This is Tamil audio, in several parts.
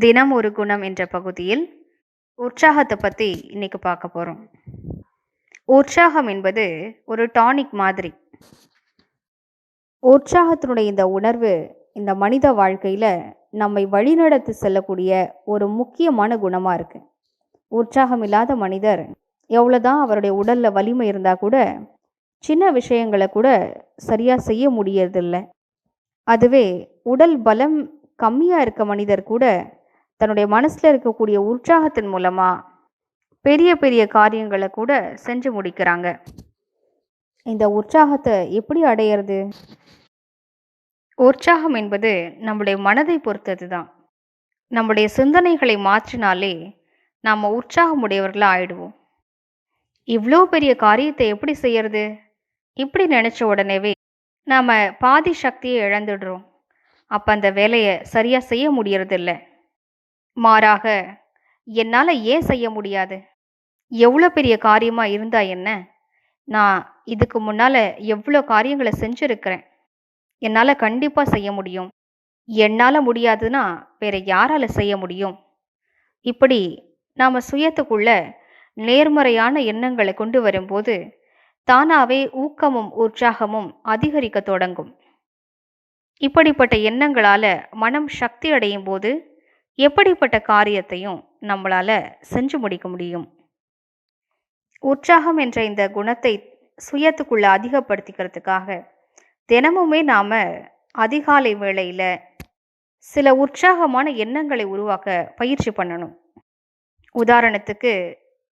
தினம் ஒரு குணம் என்ற பகுதியில் உற்சாகத்தை பற்றி இன்னைக்கு பார்க்க போகிறோம். உற்சாகம் என்பது ஒரு டானிக் மாதிரி. உற்சாகத்தினுடைய இந்த உணர்வு இந்த மனித வாழ்க்கையில் நம்மை வழிநடத்தி செல்லக்கூடிய ஒரு முக்கியமான குணமாக இருக்குது. உற்சாகம் இல்லாத மனிதர் எவ்வளோதான் அவருடைய உடலில் வலிமை இருந்தால் கூட சின்ன விஷயங்களை கூட சரியாக செய்ய முடியறதில்ல. அதுவே உடல் பலம் கம்மியாக இருக்க மனிதர் கூட தன்னுடைய மனசில் இருக்கக்கூடிய உற்சாகத்தின் மூலமாக பெரிய பெரிய காரியங்களை கூட செஞ்சு முடிக்கிறாங்க. இந்த உற்சாகத்தை எப்படி அடையிறது? உற்சாகம் என்பது நம்முடைய மனதை பொறுத்தது தான். நம்முடைய சிந்தனைகளை மாற்றினாலே நாம் உற்சாகம் உடையவர்களாக ஆயிடுவோம். இவ்வளோ பெரிய காரியத்தை எப்படி செய்யறது? இப்படி நினச்ச உடனேவே நாம் பாதி சக்தியை இழந்துடுறோம். அப்போ அந்த வேலையை சரியாக செய்ய முடியறதில்ல. மாறாக, என்னால் ஏன் செய்ய முடியாது? எவ்வளோ பெரிய காரியமாக இருந்தா என்ன? நான் இதுக்கு முன்னால் எவ்வளோ காரியங்களை செஞ்சுருக்கிறேன். என்னால் கண்டிப்பாக செய்ய முடியும். என்னால் முடியாதுன்னா வேற யாரால் செய்ய முடியும்? இப்படி நாம் சுயத்துக்குள்ள நேர்மறையான எண்ணங்களை கொண்டு வரும்போது தானாகவே ஊக்கமும் உற்சாகமும் அதிகரிக்க தொடங்கும். இப்படிப்பட்ட எண்ணங்களால் மனம் சக்தி அடையும் போது எப்படிப்பட்ட காரியத்தையும் நம்மளால் செஞ்சு முடிக்க முடியும். உற்சாகம் என்ற இந்த குணத்தை சுயத்துக்குள்ள அதிகப்படுத்திக்கிறதுக்காக தினமுமே நாம் அதிகாலை வேளையில் சில உற்சாகமான எண்ணங்களை உருவாக்க பயிற்சி பண்ணணும். உதாரணத்துக்கு,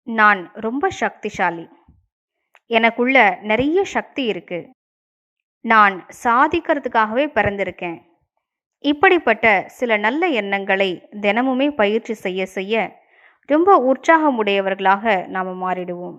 நான் ரொம்ப சக்திசாலி, எனக்குள்ள நிறைய சக்தி இருக்கு, நான் சாதிக்கிறதுக்காகவே பிறந்திருக்கேன். இப்படிப்பட்ட சில நல்ல எண்ணங்களை தினமுமே பயிற்சி செய்ய செய்ய ரொம்ப உற்சாகமுடையவர்களாக நாம் மாறிடுவோம்.